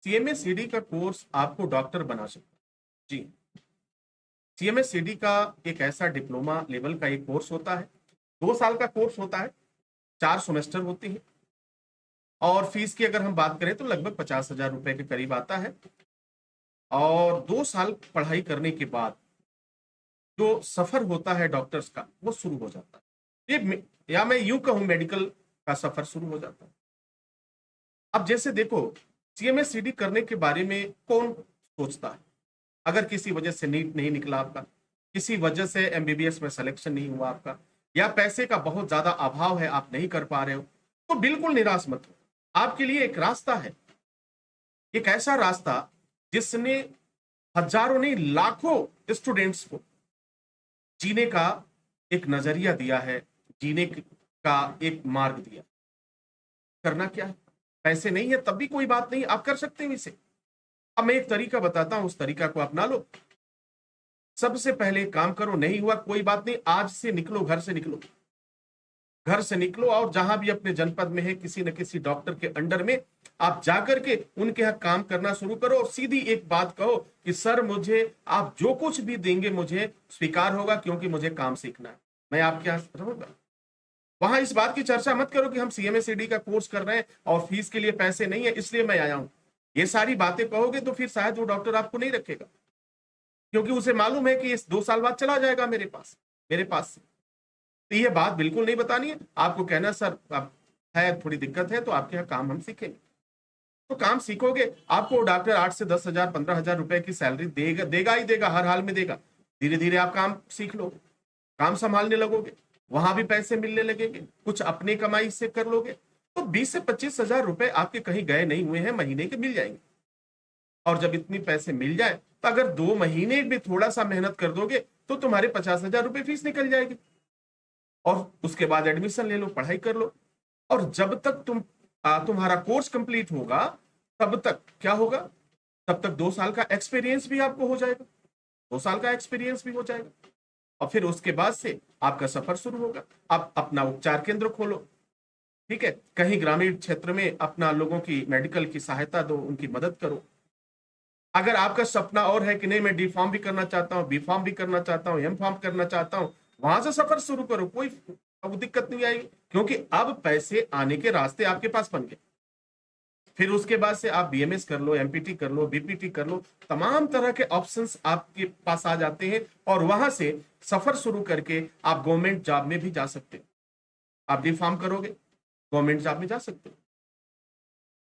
CMA-CD का course आपको doctor बना सकता है। जी, सीएमए-सीडी का एक ऐसा डिप्लोमा लेवल का एक कोर्स होता है। 2 साल का कोर्स होता है, 4 सेमेस्टर होती हैं और फीस की अगर हम बात करें तो लगभग 50,000 रुपए के करीब आता है। और 2 साल पढ़ाई करने के बाद जो सफर होता है डॉक्टर्स का, वो शुरू हो जाता है। या मैं यूं कहूं, मेडिकल का सफर शुरू हो जाता है। अब जैसे देखो, सीएमए-सीडी करने के बारे में कौन सोचता है? अगर किसी वजह से नीट नहीं निकला आपका, किसी वजह से एमबीबीएस में सिलेक्शन नहीं हुआ आपका, या पैसे का बहुत ज्यादा अभाव है, आप नहीं कर पा रहे हो, तो बिल्कुल निराश मत हो। आपके लिए एक रास्ता है, एक ऐसा रास्ता जिसने हजारों नहीं लाखों स्टूडेंट्स को जीने का एक नजरिया दिया है, जीने का एक मार्ग दिया। करना क्या है? पैसे नहीं है तब भी कोई बात नहीं, आप कर सकते हो इसे। अब मैं एक तरीका बताता हूं, उस तरीका को अपना लो। सबसे पहले काम करो, नहीं हुआ कोई बात नहीं, आज से निकलो, घर से निकलो, घर से निकलो और जहां भी अपने जनपद में है किसी न किसी डॉक्टर के अंडर में आप जाकर के उनके यहाँ काम करना शुरू करो और सीधी एक बात कहो कि सर मुझे आप जो कुछ भी देंगे मुझे स्वीकार होगा, क्योंकि मुझे काम सीखना है, मैं आपके यहाँ रहूंगा। वहां इस बात की चर्चा मत करो कि हम सीएमए-सीडी का कोर्स कर रहे हैं और फीस के लिए पैसे नहीं है इसलिए मैं आया हूं। ये सारी बातें कहोगे तो फिर शायद वो डॉक्टर आपको नहीं रखेगा, क्योंकि उसे मालूम है कि इस 2 साल बाद चला जाएगा मेरे पास से। तो ये बात बिल्कुल नहीं बतानी है आपको। कहना सर अब है थोड़ी दिक्कत है तो आपके यहाँ काम हम सीखेंगे, तो काम सीखोगे। आपको डॉक्टर 8 से 10,000 15,000 रुपए की सैलरी देगा, देगा ही देगा, हर हाल में देगा। धीरे धीरे आप काम सीख लोगे, काम संभालने लगोगे, वहां भी पैसे मिलने लगेंगे, कुछ अपनी कमाई से कर लोगे, तो 20 से 25,000 रुपए आपके कहीं गए नहीं हुए हैं, महीने के मिल जाएंगे। और जब इतनी पैसे मिल जाए तो अगर 2 महीने भी थोड़ा सा मेहनत कर दोगे तो तुम्हारे 50,000 रुपए फीस निकल जाएगी और उसके बाद एडमिशन ले लो, पढ़ाई कर लो। और जब तक तुम्हारा कोर्स कंप्लीट होगा तब तक क्या होगा, तब तक 2 साल का एक्सपीरियंस भी आपको हो जाएगा, 2 साल का एक्सपीरियंस भी हो जाएगा। और फिर उसके बाद से आपका सफर शुरू होगा। आप अपना उपचार केंद्र खोलो, ठीक है, कहीं ग्रामीण क्षेत्र में अपना लोगों की मेडिकल की सहायता दो, उनकी मदद करो। अगर आपका सपना और है कि नहीं मैं डी फार्म भी करना चाहता हूं, बी फार्म भी करना चाहता हूं, एम फार्म करना चाहता हूं, वहां से सफर शुरू करो, कोई अब दिक्कत नहीं आएगी, क्योंकि अब पैसे आने के रास्ते आपके पास बन गए। फिर उसके बाद से आप बीएमएस कर लो, एमपीटी कर लो, बीपीटी कर लो, तमाम तरह के ऑप्शंस आपके पास आ जाते हैं और वहां से सफर शुरू करके आप गवर्नमेंट जॉब में भी जा सकते हो। आप डी फार्म करोगे, गवर्नमेंट जॉब में जा सकते हो,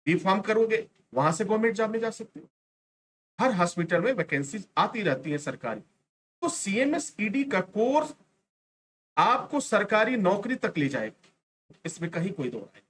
बी फार्म करोगे, वहां से गवर्नमेंट जॉब में जा सकते हो। हर हॉस्पिटल में वैकेंसीज आती रहती है सरकारी। तो सीएमएस-ईडी का कोर्स आपको सरकारी नौकरी तक ले जाएगा, इसमें कहीं कोई दो राय नहीं।